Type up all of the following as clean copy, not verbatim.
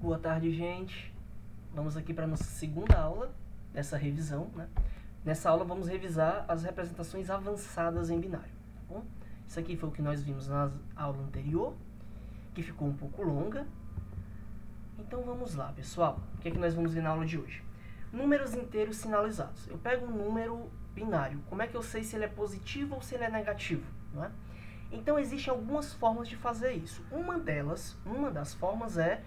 Boa tarde, gente. Vamos aqui para a nossa segunda aula dessa revisão, né? Nessa aula vamos revisar as representações avançadas em binário, tá bom? Isso aqui foi o que nós vimos na aula anterior, que ficou um pouco longa. Então vamos lá, pessoal. O que é que nós vamos ver na aula de hoje? Números inteiros sinalizados. Eu pego um número binário. Como é que eu sei se ele é positivo ou se ele é negativo, não é? Então existem algumas formas de fazer isso. Uma das formas é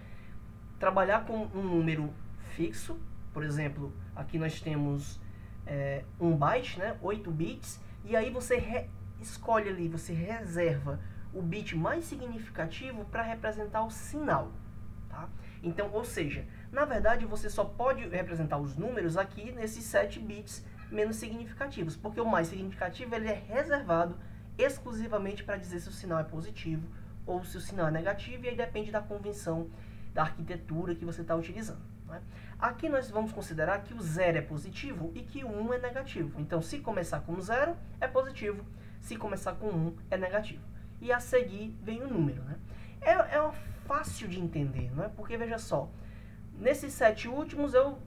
trabalhar com um número fixo. Por exemplo, aqui nós temos 1 byte, né, 8 bits, e aí você escolhe ali, você reserva o bit mais significativo para representar o sinal, tá? Então, ou seja, na verdade você só pode representar os números aqui nesses 7 bits menos significativos, porque o mais significativo ele é reservado exclusivamente para dizer se o sinal é positivo ou se o sinal é negativo, e aí depende da convenção da arquitetura que você está utilizando, né? Aqui nós vamos considerar que o 0 é positivo e que o 1 é negativo. Então, se começar com 0, é positivo. Se começar com 1, é negativo. E a seguir vem o número, né? É fácil de entender, não é? Porque, veja só, nesses 7 últimos eu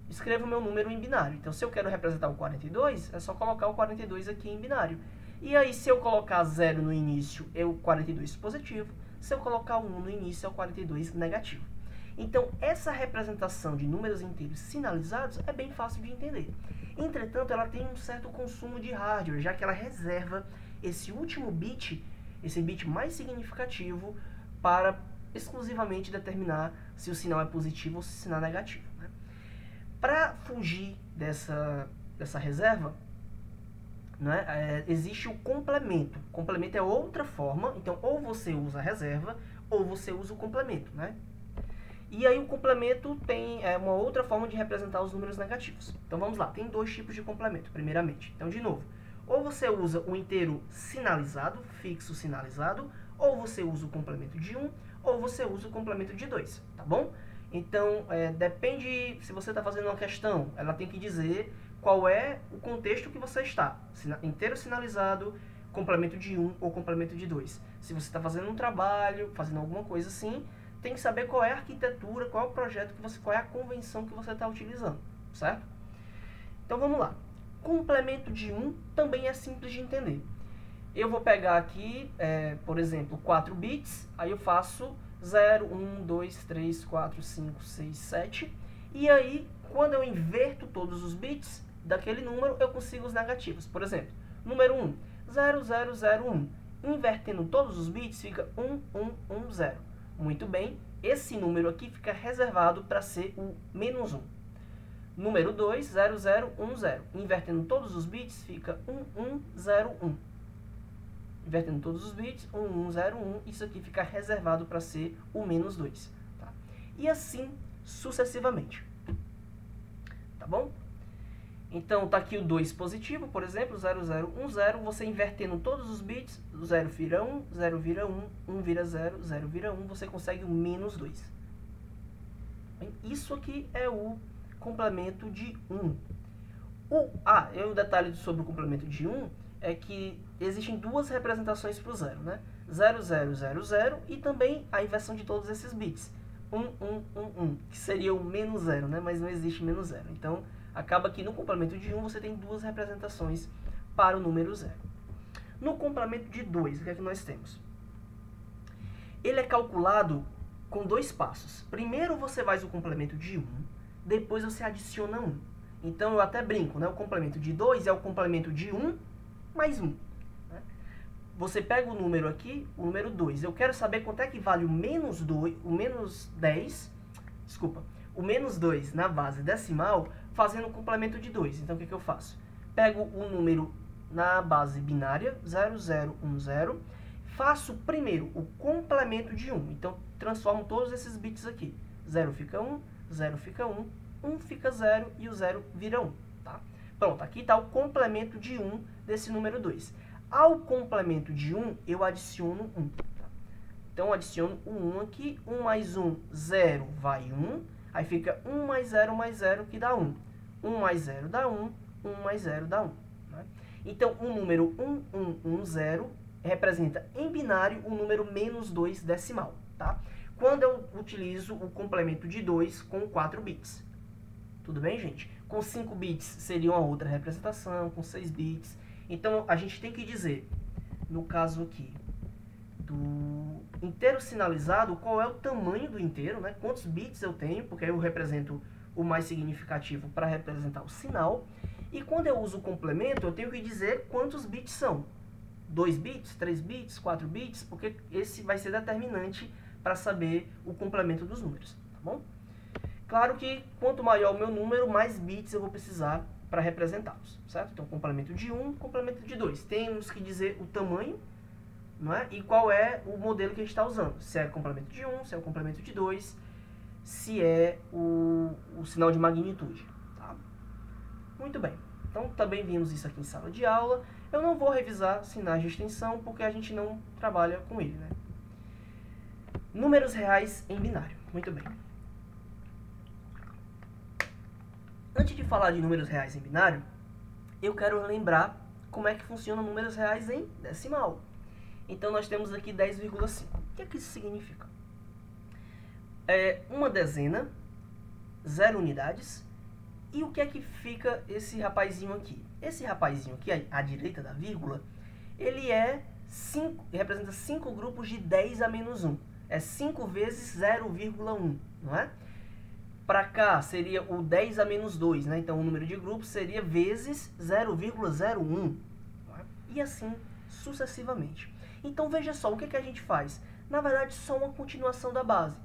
escrevo meu número em binário. Então, se eu quero representar o 42, é só colocar o 42 aqui em binário. E aí, se eu colocar 0 no início, é o 42 positivo. Se eu colocar 1 no início, é o 42 negativo. Então, essa representação de números inteiros sinalizados é bem fácil de entender. Entretanto, ela tem um certo consumo de hardware, já que ela reserva esse último bit, esse bit mais significativo, para exclusivamente determinar se o sinal é positivo ou se o sinal é negativo, né? Para fugir dessa reserva, né, existe o complemento. O complemento é outra forma. Então, ou você usa a reserva, ou você usa o complemento, né? E aí o complemento tem uma outra forma de representar os números negativos. Então, vamos lá. Tem 2 tipos de complemento, primeiramente. Então, de novo, ou você usa o inteiro sinalizado, fixo sinalizado, ou você usa o complemento de 1, ou você usa o complemento de 2, tá bom? Então, depende, se você está fazendo uma questão, ela tem que dizer qual é o contexto que você está. Inteiro sinalizado, complemento de 1 ou complemento de 2. Se você está fazendo um trabalho, fazendo alguma coisa assim, tem que saber qual é a arquitetura, qual é o projeto, qual é a convenção que você está utilizando, certo? Então vamos lá. Complemento de 1 também é simples de entender. Eu vou pegar aqui, por exemplo, 4 bits, aí eu faço 0, 1, 2, 3, 4, 5, 6, 7, e aí, quando eu inverto todos os bits daquele número, eu consigo os negativos. Por exemplo, número 1, 0, 0, 0, 1. Invertendo todos os bits, fica 1, 1, 1, 0. Muito bem, esse número aqui fica reservado para ser o menos 1. Número 2, 0, 0, 1, 0. Invertendo todos os bits, fica 1, 1, 0, 1. Invertendo todos os bits, 1, 1, 0, 1. Isso aqui fica reservado para ser o menos 2. Tá? E assim sucessivamente. Tá bom? Então, tá aqui o 2 positivo, por exemplo, 0, 0, 1, 0. Você invertendo todos os bits, o 0 vira 1, 0 vira 1, 1 vira 0, 0 vira 1. Você consegue o menos 2. Bem, isso aqui é o complemento de 1. E o detalhe sobre o complemento de 1 é que existem 2 representações para o 0, né? 0, 0, 0, 0 e também a inversão de todos esses bits. 1, 1, 1, 1, que seria o menos 0, né? Mas não existe menos 0. Então, acaba que no complemento de 1 você tem 2 representações para o número 0. No complemento de 2, o que é que nós temos? Ele é calculado com 2 passos. Primeiro você faz o complemento de 1, depois você adiciona 1. Então eu até brinco, né? O complemento de 2 é o complemento de 1 mais 1. Né? Você pega o número aqui, o número 2. Eu quero saber quanto é que vale o menos 2 na base decimal, fazendo o complemento de 2. Então, o que eu faço? Pego o número na base binária, 0, 0, 1, 0. Faço primeiro o complemento de 1. Então, transformo todos esses bits aqui. 0 fica 1, 0 fica 1, 1 fica 0 e o 0 vira 1. Tá? Pronto, aqui está o complemento de 1 desse número 2. Ao complemento de 1, eu adiciono 1. Tá? Então, eu adiciono o 1 aqui. 1 mais 1, 0, vai 1. Aí fica 1 mais 0, que dá 1. 1 mais 0 dá 1, 1 mais 0 dá 1. Né? Então, o número 1110 representa em binário o número menos 2 decimal. Tá? quando eu utilizo o complemento de 2 com 4 bits. Tudo bem, gente? Com 5 bits seria uma outra representação, com 6 bits. Então, a gente tem que dizer, no caso aqui, do inteiro sinalizado, qual é o tamanho do inteiro, né? Quantos bits eu tenho, porque aí eu represento o mais significativo para representar o sinal. E quando eu uso o complemento, eu tenho que dizer quantos bits são. 2 bits, 3 bits, 4 bits, porque esse vai ser determinante para saber o complemento dos números, tá bom? Claro que quanto maior o meu número, mais bits eu vou precisar para representá-los, certo? Então, complemento de 1, complemento de 2. Temos que dizer o tamanho, não é? E qual é o modelo que a gente está usando. Se é complemento de 1, se é o complemento de 2, se é o sinal de magnitude, tá? Muito bem. Então, também vimos isso aqui em sala de aula. Eu não vou revisar sinais de extensão, porque a gente não trabalha com ele, né? Números reais em binário. Muito bem. Antes de falar de números reais em binário, eu quero lembrar como é que funcionam números reais em decimal. Então, nós temos aqui 10,5. O que é que isso significa? É uma dezena, 0 unidades. E o que é que fica esse rapazinho aqui? Esse rapazinho aqui, à direita da vírgula, ele representa 5 grupos de 10 a menos 1. É 5 vezes 0,1, não é? Para cá seria o 10 a menos 2, né? Então o número de grupos seria vezes 0,01. E assim sucessivamente. Então veja só, o que a gente faz? Na verdade, só uma continuação da base.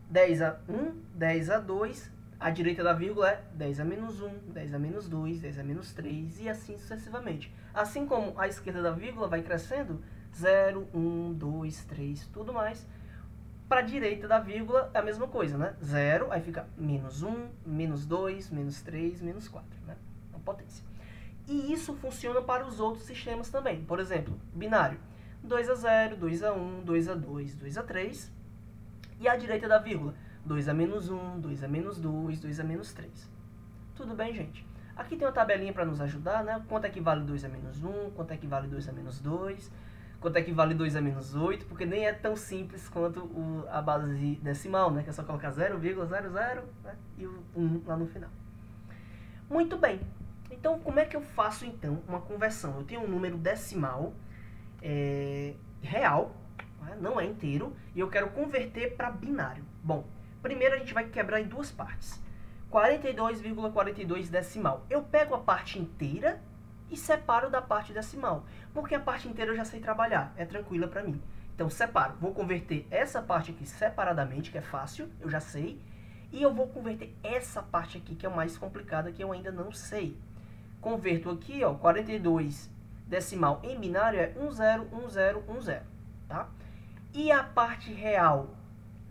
10 a 1, 10 a 2, a direita da vírgula é 10 a menos 1, 10 a menos 2, 10 a menos 3 e assim sucessivamente. Assim como a esquerda da vírgula vai crescendo, 0, 1, 2, 3, tudo mais. Para a direita da vírgula é a mesma coisa, né? 0, aí fica menos 1, menos 2, menos 3, menos 4, né? A potência. E isso funciona para os outros sistemas também. Por exemplo, binário. 2 a 0, 2 a 1, 2 a 2, 2 a 3. E a direita da vírgula. 2 a menos 1, 2 a menos 2, 2 a menos 3. Tudo bem, gente? Aqui tem uma tabelinha para nos ajudar, né? Quanto é que vale 2 a menos 1, quanto é que vale 2 a menos 2... Quanto é que vale 2 a menos 8, porque nem é tão simples quanto a base decimal, né? Que é só colocar 0,00, né? E o 1 lá no final. Muito bem. Então, como é que eu faço, então, uma conversão? Eu tenho um número decimal real, né? Não é inteiro, e eu quero converter para binário. Bom, primeiro a gente vai quebrar em duas partes. 42,42 decimal. Eu pego a parte inteira e separo da parte decimal, porque a parte inteira eu já sei trabalhar, é tranquila para mim. Então, separo. Vou converter essa parte aqui separadamente, que é fácil, eu já sei, e eu vou converter essa parte aqui, que é mais complicada, que eu ainda não sei. Converto aqui, ó, 42 decimal em binário é 101010, tá? E a parte real,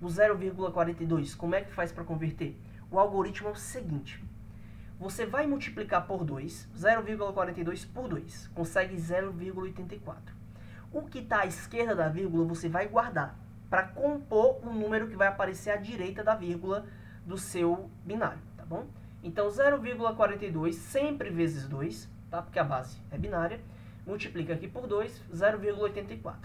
o 0,42, como é que faz para converter? O algoritmo é o seguinte: você vai multiplicar por 2, 0,42 por 2, consegue 0,84. O que está à esquerda da vírgula você vai guardar para compor o número que vai aparecer à direita da vírgula do seu binário, tá bom? Então, 0,42 sempre vezes 2, tá? Porque a base é binária, multiplica aqui por 2, 0,84.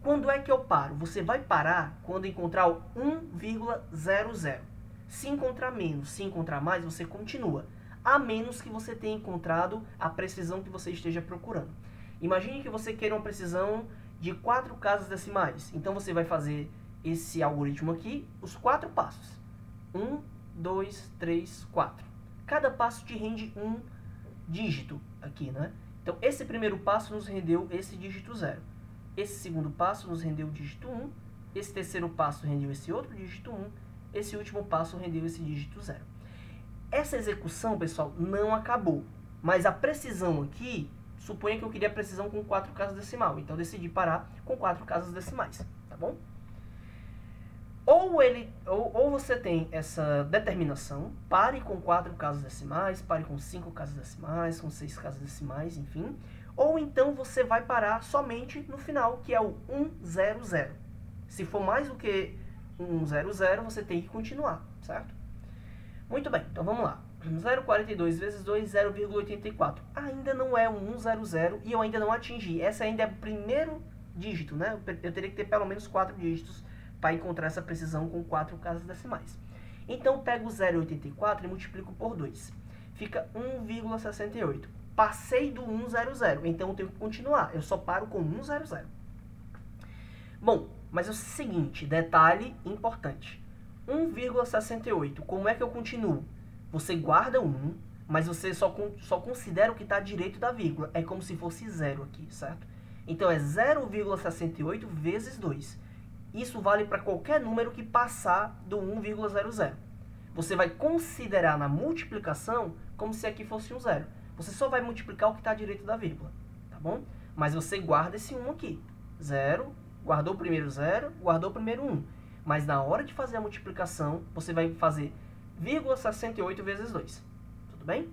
Quando é que eu paro? Você vai parar quando encontrar o 1,00. Se encontrar menos, se encontrar mais, você continua. A menos que você tenha encontrado a precisão que você esteja procurando. Imagine que você queira uma precisão de 4 casas decimais. Então, você vai fazer esse algoritmo aqui, os 4 passos. 1, 2, 3, 4. Cada passo te rende um dígito aqui, né? Então, esse primeiro passo nos rendeu esse dígito 0. Esse segundo passo nos rendeu o dígito 1. Esse terceiro passo rendeu esse outro dígito 1. Esse último passo rendeu esse dígito 0. Essa execução, pessoal, não acabou. Mas a precisão aqui, suponha que eu queria precisão com 4 casas decimal. Então, eu decidi parar com 4 casas decimais, tá bom? Ou você tem essa determinação, pare com 4 casas decimais, pare com 5 casas decimais, com 6 casas decimais, enfim. Ou então você vai parar somente no final, que é o 100. Se for mais do que 100, você tem que continuar, certo? Muito bem, então vamos lá. 0,42 vezes 2, 0,84. Ainda não é um 100 e eu ainda não atingi. Essa ainda é o primeiro dígito, né? Eu teria que ter pelo menos 4 dígitos para encontrar essa precisão com 4 casas decimais. Então, eu pego 0,84 e multiplico por 2. Fica 1,68. Passei do 100, então eu tenho que continuar. Eu só paro com 100. Bom, mas é o seguinte, detalhe importante. 1,68, como é que eu continuo? Você guarda 1, mas você só considera o que está direito da vírgula. É como se fosse 0 aqui, certo? Então, é 0,68 vezes 2. Isso vale para qualquer número que passar do 1,00. Você vai considerar na multiplicação como se aqui fosse um 0. Você só vai multiplicar o que está direito da vírgula, tá bom? Mas você guarda esse 1 aqui. 0, guardou o primeiro 0, guardou o primeiro 1. Mas na hora de fazer a multiplicação, você vai fazer 0,68 vezes 2. Tudo bem?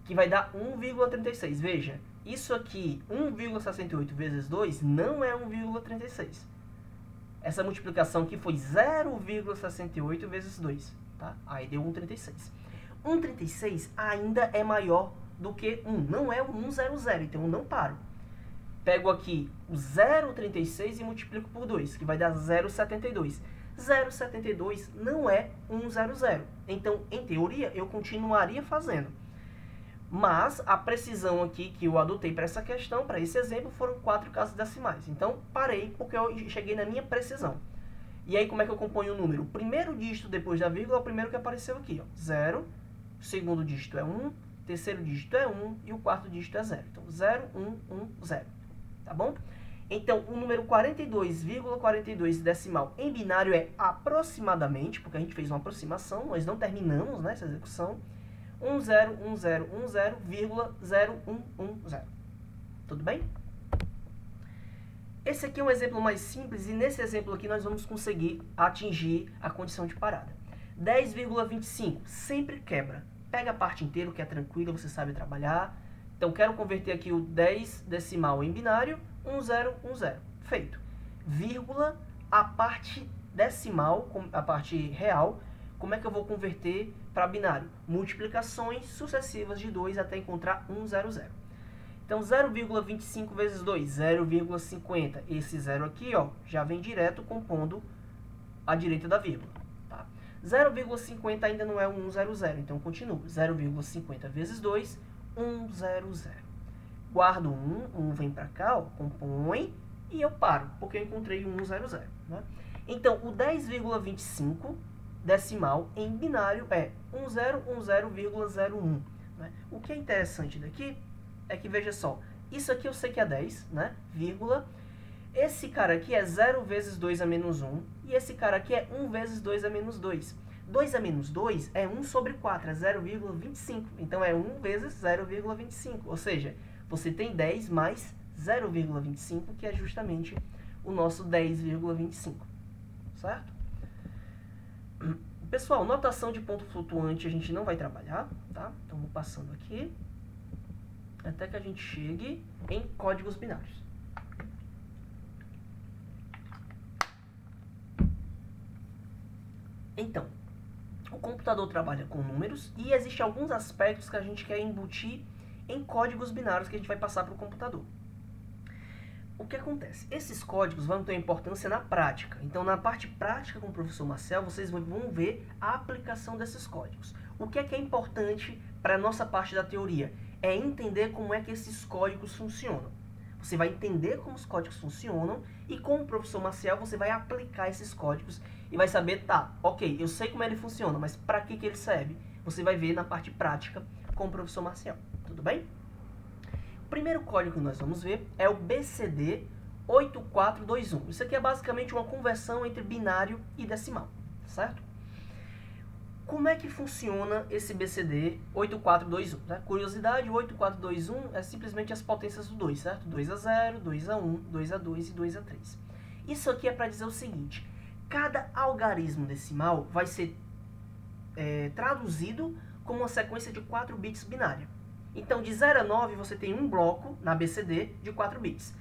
Que vai dar 1,36. Veja, isso aqui, 1,68 vezes 2, não é 1,36. Essa multiplicação aqui foi 0,68 vezes 2. Tá? Aí deu 1,36. 1,36 ainda é maior do que 1. Não é o 100, então eu não paro. Pego aqui o 0,36 e multiplico por 2, que vai dar 0,72. 0,72 não é 100. Então, em teoria, eu continuaria fazendo. Mas a precisão aqui que eu adotei para essa questão, para esse exemplo, foram 4 casas decimais. Então, parei porque eu cheguei na minha precisão. E aí, como é que eu componho o número? O primeiro dígito depois da vírgula é o primeiro que apareceu aqui, ó, 0. O segundo dígito é 1, o terceiro dígito é 1 e o quarto dígito é 0. Então, 0, 1, 1, 0. Tá bom? Então, o número 42,42 decimal em binário é aproximadamente, porque a gente fez uma aproximação, nós não terminamos, né, essa execução, 101010,0110. Tudo bem? Esse aqui é um exemplo mais simples e nesse exemplo aqui nós vamos conseguir atingir a condição de parada. 10,25 sempre quebra. Pega a parte inteira, que é tranquila, você sabe trabalhar. Então, quero converter aqui o 10 decimal em binário, 1010. Feito. Vírgula, a parte decimal, a parte real, como é que eu vou converter para binário? Multiplicações sucessivas de 2 até encontrar 100. Então, 0,25 vezes 2, 0,50. Esse 0 aqui, ó, já vem direto compondo a direita da vírgula. Tá? 0,50 ainda não é um 100, então continuo. 0,50 vezes 2, 100. Guardo 1 vem para cá, ó, compõe, e eu paro, porque eu encontrei um 100. Né? Então, o 10,25 decimal em binário é 1010,01. Né? O que é interessante daqui é que, veja só, isso aqui eu sei que é 10, né? Vírgula. Esse cara aqui é 0 vezes 2 a menos 1, e esse cara aqui é 1 vezes 2 a menos 2. 2 a menos 2 é 1 sobre 4, é 0,25. Então, é 1 vezes 0,25. Ou seja, você tem 10 mais 0,25, que é justamente o nosso 10,25. Certo? Pessoal, notação de ponto flutuante a gente não vai trabalhar, tá? Então, vou passando aqui até que a gente chegue em códigos binários. Então, o computador trabalha com números e existem alguns aspectos que a gente quer embutir em códigos binários que a gente vai passar para o computador. O que acontece? Esses códigos vão ter importância na prática. Então, na parte prática com o professor Marcel, vocês vão ver a aplicação desses códigos. O que é importante para a nossa parte da teoria? É entender como é que esses códigos funcionam. Você vai entender como os códigos funcionam e com o professor Marcel você vai aplicar esses códigos e vai saber, tá, ok, eu sei como ele funciona, mas para que ele serve? Você vai ver na parte prática com o professor Marcel, tudo bem? O primeiro código que nós vamos ver é o BCD 8421. Isso aqui é basicamente uma conversão entre binário e decimal, certo? Como é que funciona esse BCD 8421? Né? Curiosidade, 8421 é simplesmente as potências do 2, certo? 2 a 0, 2 a 1, 2 a 2 e 2 a 3. Isso aqui é para dizer o seguinte, cada algarismo decimal vai ser traduzido como uma sequência de 4 bits binária. Então, de 0 a 9, você tem um bloco na BCD de 4 bits.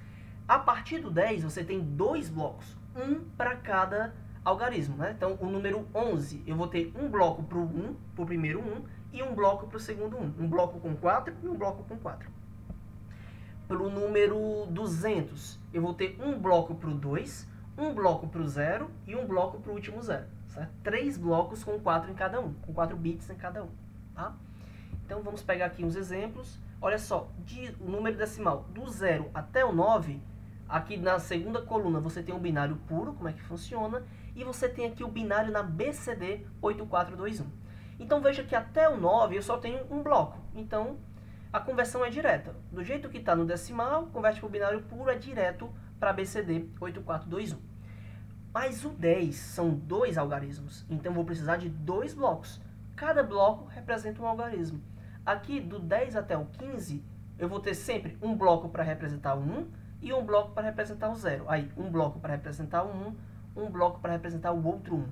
A partir do 10, você tem 2 blocos, um para cada algarismo, né? Então, o número 11, eu vou ter um bloco para o primeiro 1, e um bloco para o segundo 1. Um bloco com 4 e um bloco com 4. Para o número 200, eu vou ter um bloco para o 2, um bloco para o 0 e um bloco para o último 0. Certo? 3 blocos com 4 em cada um, com 4 bits em cada um. Tá? Então, vamos pegar aqui uns exemplos. Olha só, o número decimal do 0 até o 9, aqui na segunda coluna você tem um binário puro, como é que funciona, e você tem aqui o binário na BCD 8421. Então, veja que até o 9 eu só tenho um bloco. Então, a conversão é direta. Do jeito que está no decimal, converte para o binário puro, é direto para BCD 8421. Mas o 10 são 2 algarismos, então vou precisar de 2 blocos. Cada bloco representa um algarismo. Aqui, do 10 até o 15, eu vou ter sempre um bloco para representar o 1 e um bloco para representar o 0. Aí, um bloco para representar o 1, um bloco para representar o outro 1.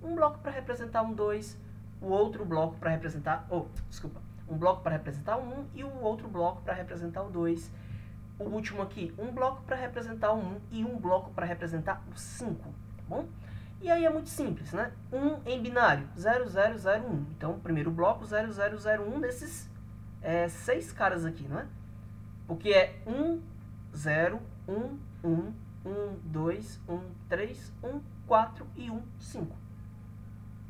Um bloco para representar um 2, o outro bloco para representar... um bloco para representar o 1 e o outro bloco para representar o 2. O último aqui, um bloco para representar o 1 e um bloco para representar o 5, tá bom? E aí é muito simples, né? 1 em binário, 0001. Então, o primeiro bloco, 0001 desses 6 caras aqui, não é? Porque é 1, 0, 1, 1, 1, 2, 1, 3, 1, 4 e 1, 5.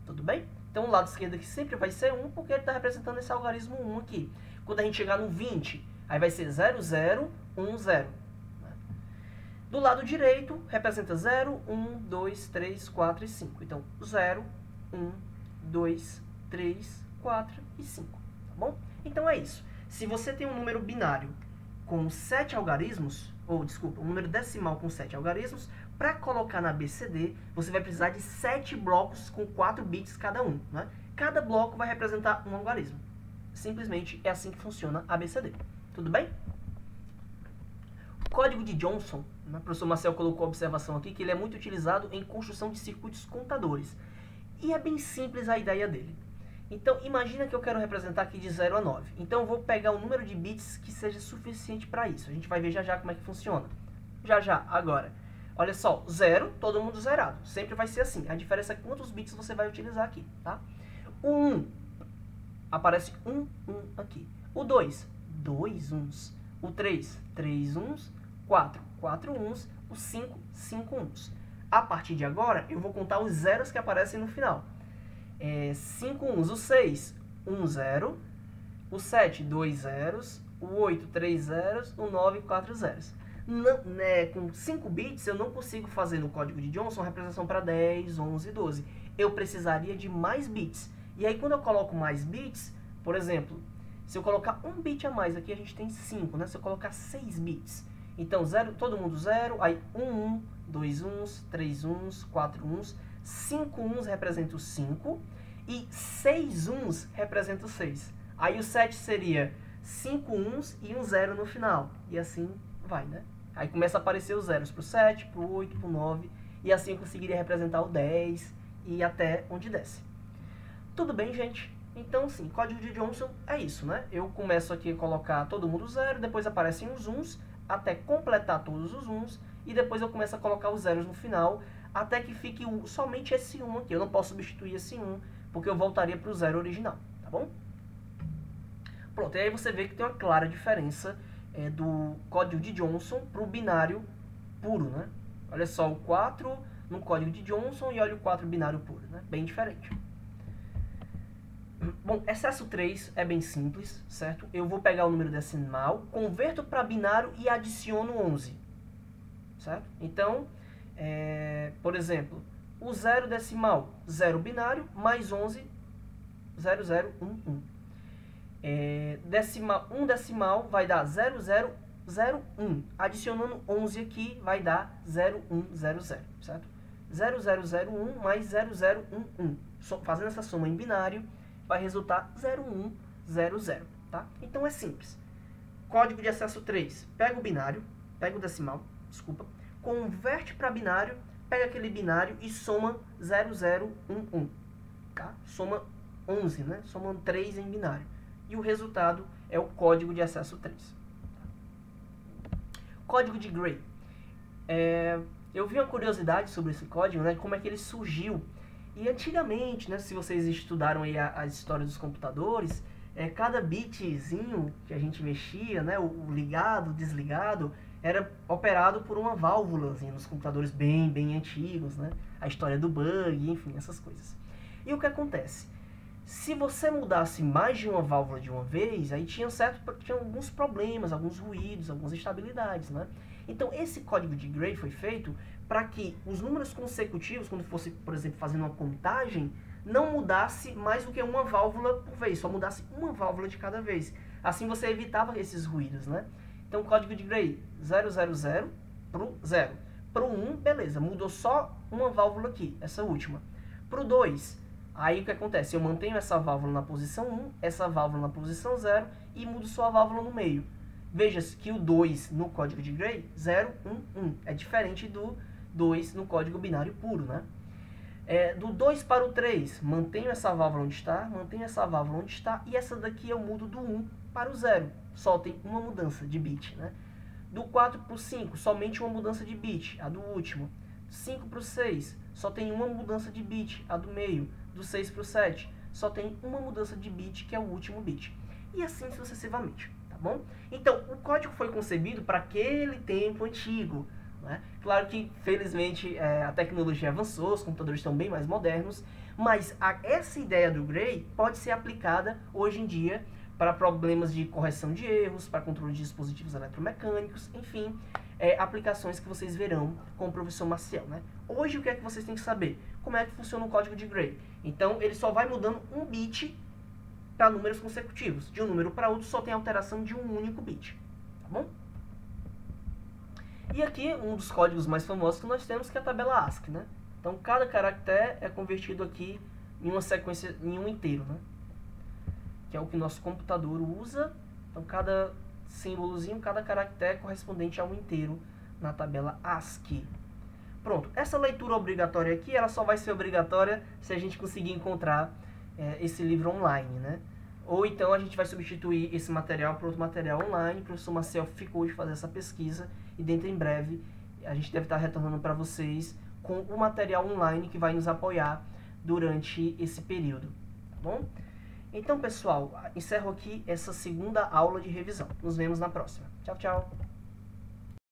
Tudo bem? Então, o lado esquerdo aqui sempre vai ser 1, porque ele está representando esse algarismo 1 aqui. Quando a gente chegar no 20, aí vai ser 00, 1, 0. Do lado direito, representa 0, 1, 2, 3, 4 e 5. Então, 0, 1, 2, 3, 4 e 5. Tá bom? Então, é isso. Se você tem um número binário com 7 algarismos, um número decimal com 7 algarismos, para colocar na BCD, você vai precisar de 7 blocos com 4 bits cada um. Né? Cada bloco vai representar um algarismo. Simplesmente é assim que funciona a BCD. Tudo bem? O código de Johnson, o professor Marcel colocou a observação aqui, que ele é muito utilizado em construção de circuitos contadores. E é bem simples a ideia dele. Então, imagina que eu quero representar aqui de 0 a 9. Então, eu vou pegar um número de bits que seja suficiente para isso. A gente vai ver já já como é que funciona. Já, agora. Olha só, 0, todo mundo zerado. Sempre vai ser assim. A diferença é quantos bits você vai utilizar aqui, tá? O 1, aparece 1 aqui. O 2, 2 uns. O 3, 3 uns. 4, 4 uns. O 5, 5 uns. A partir de agora, eu vou contar os zeros que aparecem no final. 5 uns. O 6, 1 zero. O 7, 2 zeros. O 8, 3 zeros. O 9, 4 zeros. Não, com 5 bits, eu não consigo fazer no código de Johnson representação para 10, 11 e 12. Eu precisaria de mais bits. E aí, quando eu coloco mais bits, por exemplo, se eu colocar um bit a mais aqui, a gente tem 5, né? Se eu colocar 6 bits, então, todo mundo 0, aí 1, 2 uns, 3 uns, 4 uns, 5 uns representa o 5 e 6 uns representa o 6. Aí o 7 seria 5 uns e um 0 no final. E assim vai, né? Aí começa a aparecer os zeros para o 7, para o 8, para o 9, e assim eu conseguiria representar o 10 e até onde desce. Tudo bem, gente? Então, sim, código de Johnson é isso, né? Eu começo aqui a colocar todo mundo 0, depois aparecem os uns, até completar todos os uns, e depois eu começo a colocar os zeros no final, até que fique somente esse 1 aqui. Eu não posso substituir esse 1, porque eu voltaria para o 0 original, tá bom? Pronto, e aí você vê que tem uma clara diferença do código de Johnson para o binário puro, né? Olha só, o 4 no código de Johnson e olha o 4 binário puro, né? Bem diferente. Bom, excesso 3 é bem simples, certo? Eu vou pegar o número decimal, converto para binário e adiciono 11, certo? Então, por exemplo, o 0 decimal, 0 binário, mais 11, 0011. Um decimal vai dar 0001. Adicionando 11 aqui, vai dar 0100, certo? 0001 mais 0011. Fazendo essa soma em binário, vai resultar 0100, tá? Então é simples. Código de acesso 3. Pega o binário, pega o decimal, desculpa, converte para binário, pega aquele binário e soma 0011, tá? Soma 11, né? Soma 3 em binário. E o resultado é o código de acesso 3. Código de Gray. Eu vi uma curiosidade sobre esse código, né? Como é que ele surgiu. E antigamente, né, se vocês estudaram aí a história dos computadores, cada bitzinho que a gente mexia, né, o ligado, o desligado, era operado por uma válvula nos computadores bem antigos, né? A história do bug, enfim, essas coisas. E o que acontece? Se você mudasse mais de uma válvula de uma vez, aí tinha alguns problemas, alguns ruídos, algumas instabilidades, né? Então, esse código de Gray foi feito para que os números consecutivos, quando fosse, por exemplo, fazendo uma contagem, não mudasse mais do que uma válvula por vez, só mudasse uma válvula de cada vez. Assim você evitava esses ruídos, né? Então, o código de Gray 000 pro 0. Pro 1, beleza, mudou só uma válvula aqui, essa última. Pro 2, aí o que acontece? Eu mantenho essa válvula na posição 1, essa válvula na posição 0 e mudo só a válvula no meio. Veja que o 2 no código de Gray, 0, 1, 1. É diferente do 2 no código binário puro, né? Do 2 para o 3, mantenho essa válvula onde está, mantenho essa válvula onde está, e essa daqui eu mudo do 1 para o 0. Só tem uma mudança de bit, né? Do 4 para o 5, somente uma mudança de bit, a do último. 5 para o 6, só tem uma mudança de bit, a do meio. Do 6 para o 7, só tem uma mudança de bit, que é o último bit. E assim sucessivamente, tá bom? Então, o código foi concebido para aquele tempo antigo, né? Claro que, felizmente, a tecnologia avançou, os computadores estão bem mais modernos, mas essa ideia do Gray pode ser aplicada hoje em dia para problemas de correção de erros, para controle de dispositivos eletromecânicos, enfim, aplicações que vocês verão com o professor Maciel, né? Hoje, o que é que vocês têm que saber? Como é que funciona o código de Gray. Então, ele só vai mudando um bit para números consecutivos. De um número para outro, só tem alteração de um único bit, tá bom? E aqui, um dos códigos mais famosos que nós temos, que é a tabela ASCII, né? Então, cada caractere é convertido aqui em uma sequência, em um inteiro, né? Que é o que nosso computador usa. Então, cada símbolozinho, cada caractere é correspondente a um inteiro na tabela ASCII. Pronto, essa leitura obrigatória aqui, ela só vai ser obrigatória se a gente conseguir encontrar esse livro online, né? Ou então a gente vai substituir esse material por outro material online. O professor Maciel ficou de fazer essa pesquisa e dentro em breve a gente deve estar retornando para vocês com o material online que vai nos apoiar durante esse período, tá bom? Então, pessoal, encerro aqui essa segunda aula de revisão. Nos vemos na próxima. Tchau, tchau!